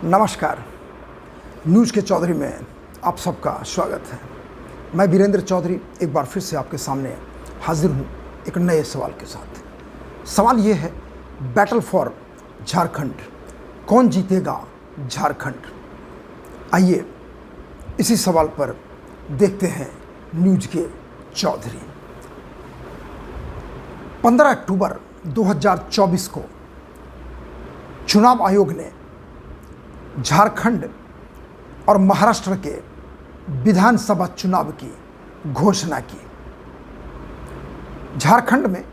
नमस्कार। न्यूज़ के चौधरी में आप सबका स्वागत है। मैं वीरेंद्र चौधरी एक बार फिर से आपके सामने हाजिर हूँ एक नए सवाल के साथ। सवाल ये है, बैटल फॉर झारखंड, कौन जीतेगा झारखंड? आइए इसी सवाल पर देखते हैं न्यूज़ के चौधरी। 15 अक्टूबर 2024 को चुनाव आयोग ने झारखंड और महाराष्ट्र के विधानसभा चुनाव की घोषणा की। झारखंड में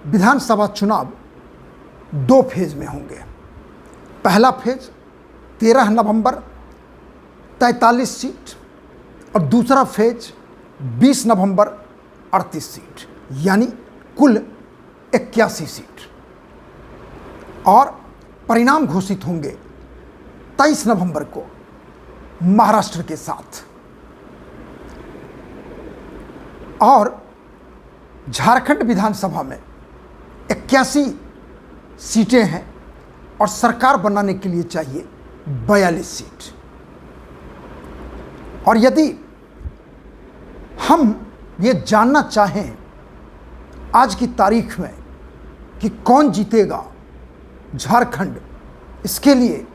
विधानसभा चुनाव 2 फेज में होंगे। पहला फेज 13 नवंबर 43 सीट और दूसरा फेज 20 नवंबर 38 सीट, यानी कुल 81 सीट। और परिणाम घोषित होंगे 23 नवंबर को महाराष्ट्र के साथ। और झारखंड विधानसभा में 81 सीटें हैं और सरकार बनाने के लिए चाहिए 42 सीट। और यदि हम ये जानना चाहें आज की तारीख में कि कौन जीतेगा झारखंड, इसके लिए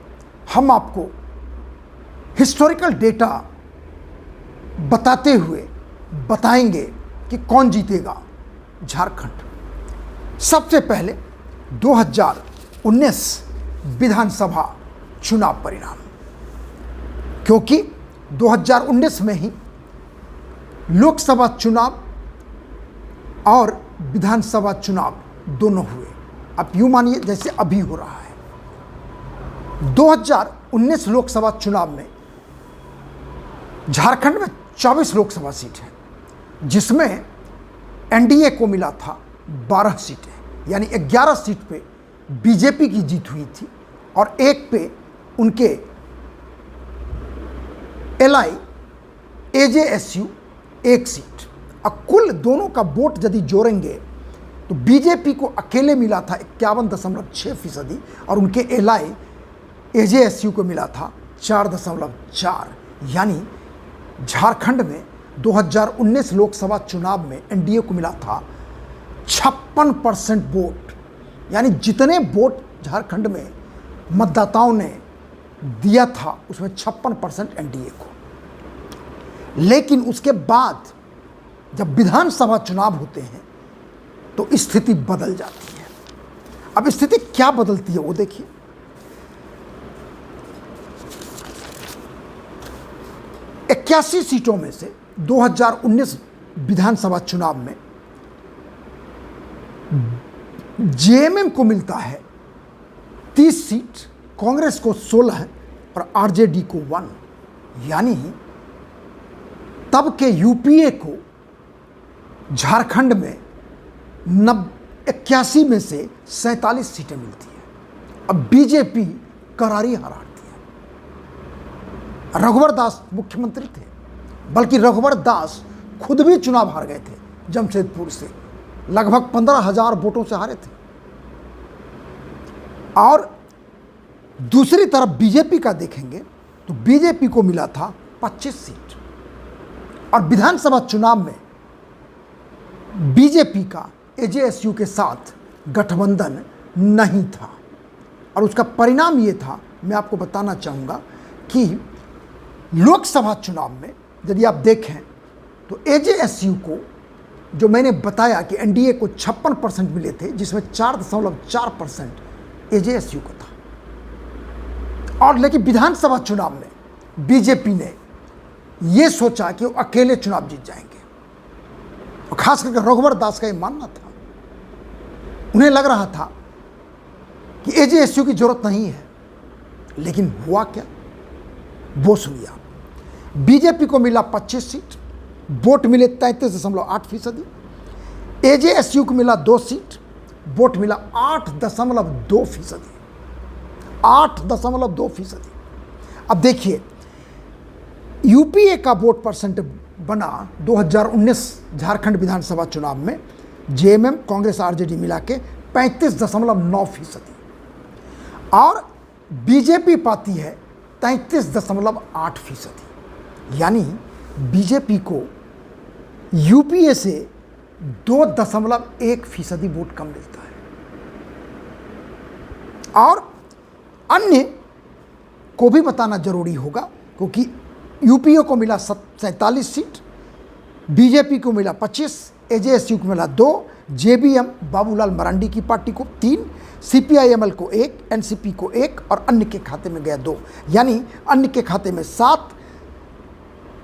हम आपको हिस्टोरिकल डेटा बताते हुए बताएंगे कि कौन जीतेगा झारखंड। सबसे पहले 2019 विधानसभा चुनाव परिणाम, क्योंकि 2019 में ही लोकसभा चुनाव और विधानसभा चुनाव दोनों हुए। आप यूँ मानिए जैसे अभी हो रहा है। 2019 लोकसभा चुनाव में झारखंड में 24 लोकसभा सीट हैं, जिसमें एनडीए को मिला था 12 सीटें, यानी 11 सीट पे बीजेपी की जीत हुई थी और एक पे उनके एलआई एजेएसयू 1 सीट। अब कुल दोनों का वोट यदि जोड़ेंगे तो बीजेपी को अकेले मिला था 51.6% और उनके एलआई एजेएसयू को मिला था 4.4। यानी झारखंड में 2019 लोकसभा चुनाव में एनडीए को मिला था 56% वोट, यानी जितने वोट झारखंड में मतदाताओं ने दिया था उसमें 56% एनडीए को। लेकिन उसके बाद जब विधानसभा चुनाव होते हैं तो स्थिति बदल जाती है। अब स्थिति क्या बदलती है वो देखिए। 81 सीटों में से 2019 विधानसभा चुनाव में जेएमएम को मिलता है 30 सीट, कांग्रेस को 16 और आरजेडी को 1। यानी तब के यूपीए को झारखंड में 81 में से 47 सीटें मिलती है। अब बीजेपी करारी हारती है। रघुवर दास मुख्यमंत्री थे, बल्कि रघुवर दास खुद भी चुनाव हार गए थे जमशेदपुर से, लगभग 15,000 वोटों से हारे थे। और दूसरी तरफ बीजेपी का देखेंगे तो बीजेपी को मिला था 25 सीट और विधानसभा चुनाव में बीजेपी का एजेएसयू के साथ गठबंधन नहीं था। और उसका परिणाम ये था, मैं आपको बताना चाहूँगा कि लोकसभा चुनाव में यदि आप देखें तो एजेएसयू को, जो मैंने बताया कि एनडीए को 56% मिले थे, जिसमें 4.4% एजेएसयू को था। और लेकिन विधानसभा चुनाव में बीजेपी ने ये सोचा कि वो अकेले चुनाव जीत जाएंगे। और खास करके रघुवर दास का ये मानना था, उन्हें लग रहा था कि एजेएसयू की जरूरत नहीं है। लेकिन हुआ क्या, वो सुनिए आप। बीजेपी को मिला 25 सीट, वोट मिले 33.8%। एजेएसयू को मिला 2 सीट, वोट मिला 8.2%। 8.2%। अब देखिए यूपीए का वोट परसेंट बना 2019 झारखंड विधानसभा चुनाव में जेएमएम कांग्रेस आरजेडी मिला के 35.9%। और बीजेपी पाती है 33.8%, यानी बीजेपी को यूपीए से 2.1% वोट कम मिलता है। और अन्य को भी बताना जरूरी होगा, क्योंकि यूपीए को मिला 47 सीट, बीजेपी को मिला 25, एजेएसयू को मिला 2, जेबीएम बाबूलाल मरांडी की पार्टी को 3, सीपीआईएमएल को 1, एनसीपी को 1 और अन्य के खाते में गया 2, यानी अन्य के खाते में 7,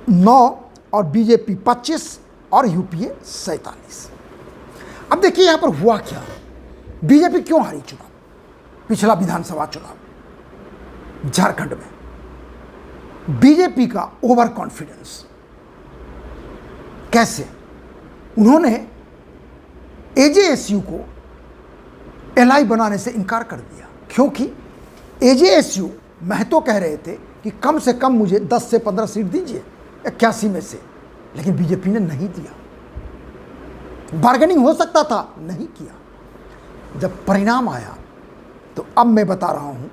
9 और बीजेपी 25 और यूपीए 47। अब देखिए यहां पर हुआ क्या, बीजेपी क्यों हारी चुनाव, पिछला विधानसभा चुनाव झारखंड में। बीजेपी का ओवर कॉन्फिडेंस, कैसे उन्होंने एजेएसयू को एलआई बनाने से इनकार कर दिया, क्योंकि एजेएसयू महतो कह रहे थे कि कम से कम मुझे 10 से 15 सीट दीजिए 81 में से, लेकिन बीजेपी ने नहीं दिया। बार्गेनिंग हो सकता था, नहीं किया। जब परिणाम आया तो अब मैं बता रहा हूं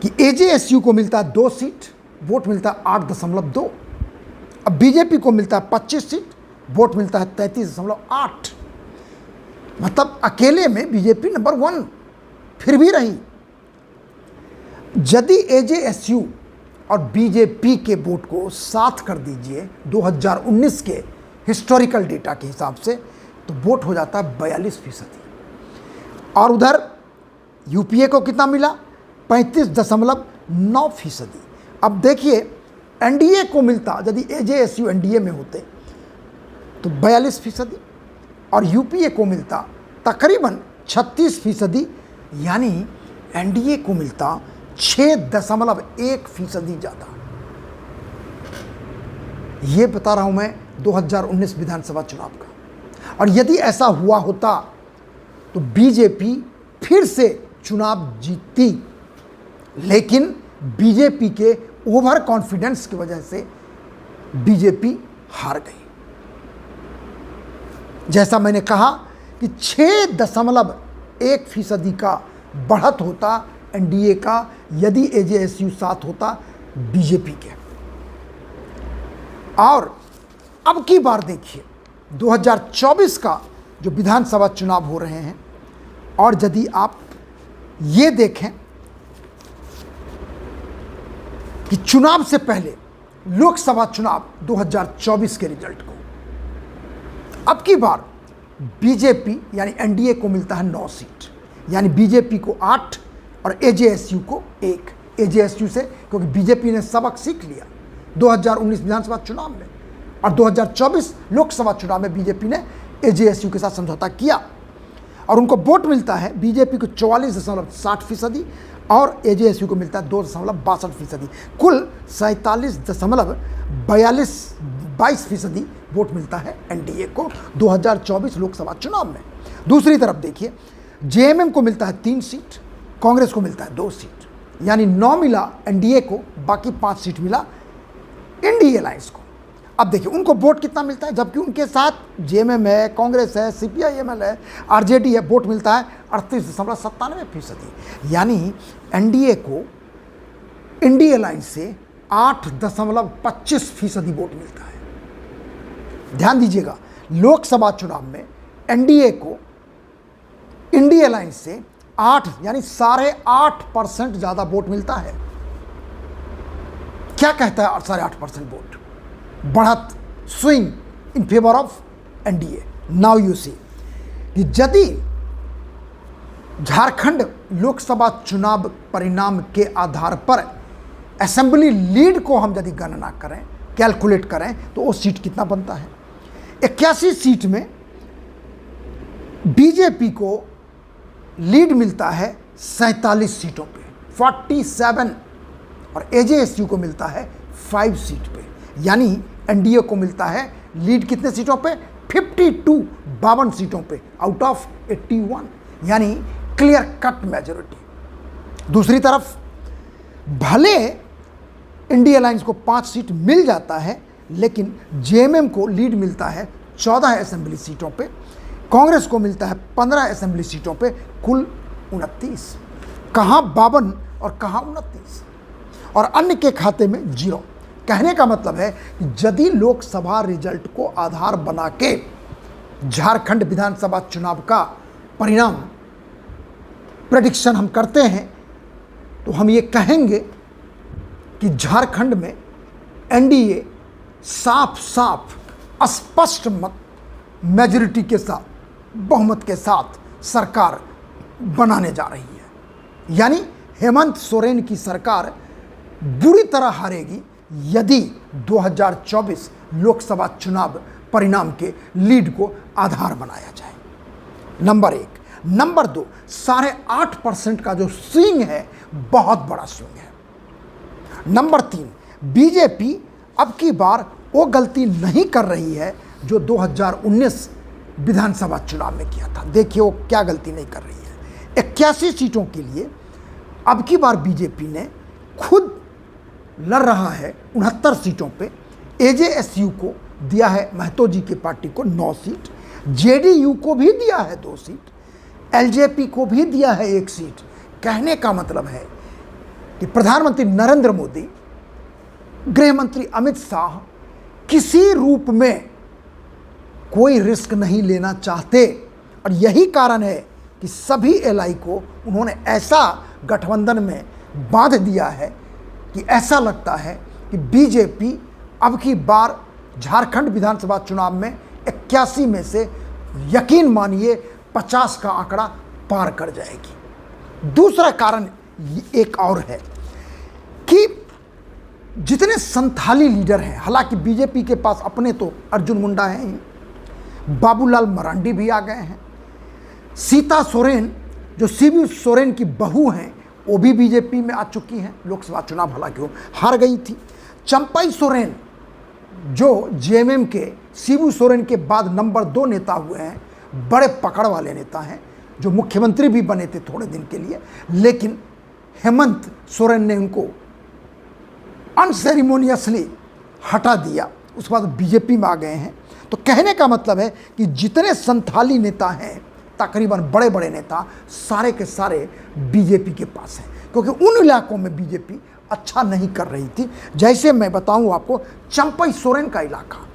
कि एजेएसयू को मिलता है 2 सीट, वोट मिलता है 8.2, अब बीजेपी को मिलता है 25 सीट, वोट मिलता है 33.8। मतलब अकेले में बीजेपी नंबर 1 फिर भी रही। यदि एजेएसयू और बीजेपी के वोट को साथ कर दीजिए 2019 के हिस्टोरिकल डेटा के हिसाब से, तो वोट हो जाता है 42%। और उधर यूपीए को कितना मिला, 35.9%। अब देखिए एनडीए को मिलता, यदि एजेएसयू एनडीए में होते तो 42%, और यूपीए को मिलता तकरीबन 36%, यानी एनडीए को मिलता 6.1% ज़्यादा। ये बता रहा हूं मैं 2019 विधानसभा चुनाव का। और यदि ऐसा हुआ होता तो बीजेपी फिर से चुनाव जीतती, लेकिन बीजेपी के ओवर कॉन्फिडेंस की वजह से बीजेपी हार गई। जैसा मैंने कहा कि 6.1% का बढ़त होता एनडीए का, यदि एजेएसयू साथ होता बीजेपी के। और अब की बार देखिए 2024 का जो विधानसभा चुनाव हो रहे हैं, और यदि आप ये देखें कि चुनाव से पहले लोकसभा चुनाव 2024 के रिजल्ट को, अब की बार बीजेपी यानी एनडीए को मिलता है 9 सीट, यानी बीजेपी को 8 और एजेएसयू को 1। एजेएसयू से, क्योंकि बीजेपी ने सबक सीख लिया 2019 विधानसभा चुनाव में, और 2024 लोकसभा चुनाव में बीजेपी ने एजेएसयू के साथ समझौता किया, और उनको वोट मिलता है बीजेपी को 44.60% और एजेएसयू को मिलता है 2.62%। कुल 47.22% वोट मिलता है एनडीए को 2024 लोकसभा चुनाव में। दूसरी तरफ देखिए जेएमएम को मिलता है 3 सीट, कांग्रेस को मिलता है 2 सीट, यानी 9 मिला एनडीए को, बाकी 5 सीट मिला इंडिया अलायंस को। अब देखिए उनको वोट कितना मिलता है, जबकि उनके साथ जेएमएम है, कांग्रेस है, सीपीआईएमएल है, आरजेडी है, वोट मिलता है 38.97%, यानी एनडीए को इंडिया अलायंस से 8.25% वोट मिलता है। ध्यान दीजिएगा, लोकसभा चुनाव में एनडीए को इंडिया अलायंस से 8 यानी 8.5% ज़्यादा वोट मिलता है। क्या कहता है 8.5% वोट? बढ़त, swing in favour of NDA. Now you see कि यदि झारखंड लोकसभा चुनाव परिणाम के आधार पर असेंबली लीड को हम यदि गणना करें, कैलकुलेट करें, तो वो सीट कितना बनता है? 81 सीट में बीजेपी को लीड मिलता है 47 सीटों पे, 47, और एजेएसयू को मिलता है 5 सीट पे, यानी एनडीए को मिलता है लीड कितने सीटों पे? 52 सीटों पे आउट ऑफ 81, यानी क्लियर कट मेजॉरिटी। दूसरी तरफ भले इंडिया अलायंस को 5 सीट मिल जाता है, लेकिन जेएमएम को लीड मिलता है 14 असेंबली सीटों पे, कांग्रेस को मिलता है 15 असेंबली सीटों पे, कुल 29। कहाँ 52 और कहाँ 29, और अन्य के खाते में 0। कहने का मतलब है कि यदि लोकसभा रिजल्ट को आधार बना के झारखंड विधानसभा चुनाव का परिणाम प्रेडिक्शन हम करते हैं, तो हम ये कहेंगे कि झारखंड में एनडीए साफ साफ स्पष्ट मत मेजॉरिटी के साथ, बहुमत के साथ सरकार बनाने जा रही है। यानी हेमंत सोरेन की सरकार बुरी तरह हारेगी यदि 2024 लोकसभा चुनाव परिणाम के लीड को आधार बनाया जाए। नंबर 1। नंबर 2, 8.5% का जो स्विंग है बहुत बड़ा स्विंग है। नंबर 3, बीजेपी अब की बार वो गलती नहीं कर रही है जो 2019 विधानसभा चुनाव में किया था। देखिए वो क्या गलती नहीं कर रही है। 81 सीटों के लिए अब की बार बीजेपी ने खुद लड़ रहा है 69 सीटों पे। एजेएसयू को दिया है, महतो जी की पार्टी को 9 सीट, जेडीयू को भी दिया है 2 सीट, एलजेपी को भी दिया है 1 सीट। कहने का मतलब है कि प्रधानमंत्री नरेंद्र मोदी, गृह मंत्री अमित शाह किसी रूप में कोई रिस्क नहीं लेना चाहते, और यही कारण है कि सभी एलआई को उन्होंने ऐसा गठबंधन में बांध दिया है कि ऐसा लगता है कि बीजेपी अब की बार झारखंड विधानसभा चुनाव में 81 में से यकीन मानिए 50 का आंकड़ा पार कर जाएगी। दूसरा कारण एक और है कि जितने संथाली लीडर हैं, हालांकि बीजेपी के पास अपने तो अर्जुन मुंडा हैं ही, बाबूलाल मरांडी भी आ गए हैं, सीता सोरेन जो शिबू सोरेन की बहू हैं वो भी बीजेपी में आ चुकी हैं। लोकसभा चुनाव हालांकि वो हार गई थी। चंपई सोरेन जो जेएमएम के शिबू सोरेन के बाद नंबर 2 नेता हुए हैं, बड़े पकड़ वाले नेता हैं, जो मुख्यमंत्री भी बने थे थोड़े दिन के लिए, लेकिन हेमंत सोरेन ने उनको अनसेरिमोनियसली हटा दिया, उसके बाद बीजेपी में आ गए हैं। तो कहने का मतलब है कि जितने संथाली नेता हैं, तकरीबन बड़े बड़े नेता सारे के सारे बीजेपी के पास हैं, क्योंकि उन इलाकों में बीजेपी अच्छा नहीं कर रही थी। जैसे मैं बताऊं आपको, चंपई सोरेन का इलाका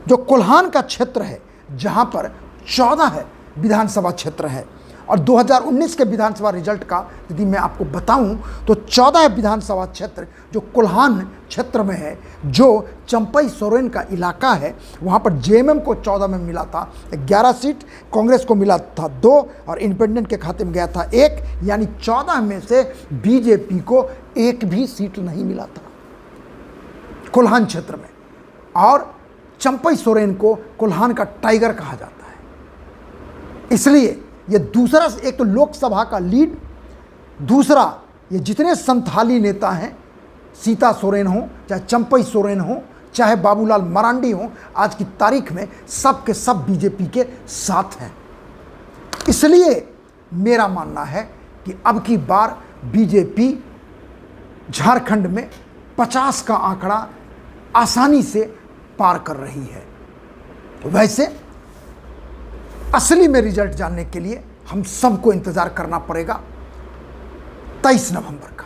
जो कोल्हान का क्षेत्र है, जहां पर 14 विधानसभा क्षेत्र है, और 2019 के विधानसभा रिजल्ट का यदि मैं आपको बताऊं तो 14 विधानसभा क्षेत्र जो कोल्हान क्षेत्र में है, जो चंपई सोरेन का इलाका है, वहां पर जेएमएम को 14 में मिला था 11 सीट, कांग्रेस को मिला था 2 और इंडिपेंडेंट के खाते में गया था 1, यानी 14 में से बीजेपी को 1 भी सीट नहीं मिला था कोल्हान क्षेत्र में। और चंपई सोरेन को कोल्हान का टाइगर कहा जाता है। इसलिए ये दूसरा, एक तो लोकसभा का लीड, दूसरा ये जितने संथाली नेता हैं, सीता सोरेन हो चाहे चंपई सोरेन हो चाहे बाबूलाल मरांडी हो, आज की तारीख में सब के सब बीजेपी के साथ हैं। इसलिए मेरा मानना है कि अब की बार बीजेपी झारखंड में 50 का आंकड़ा आसानी से पार कर रही है। वैसे असली में रिजल्ट जानने के लिए हम सबको इंतजार करना पड़ेगा 23 नवंबर का,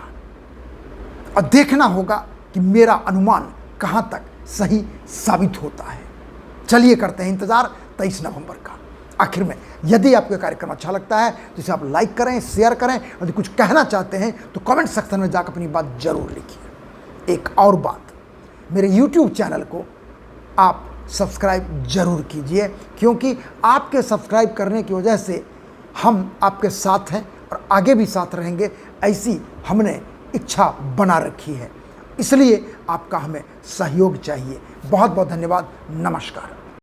और देखना होगा कि मेरा अनुमान कहां तक सही साबित होता है। चलिए करते हैं इंतजार 23 नवंबर का। आखिर में यदि आपको कार्यक्रम अच्छा लगता है तो इसे आप लाइक करें, शेयर करें, और यदि कुछ कहना चाहते हैं तो कमेंट सेक्शन में जाकर अपनी बात जरूर लिखिए। एक और बात, मेरे YouTube चैनल को आप सब्सक्राइब जरूर कीजिए, क्योंकि आपके सब्सक्राइब करने की वजह से हम आपके साथ हैं और आगे भी साथ रहेंगे, ऐसी हमने इच्छा बना रखी है। इसलिए आपका हमें सहयोग चाहिए। बहुत बहुत धन्यवाद। नमस्कार।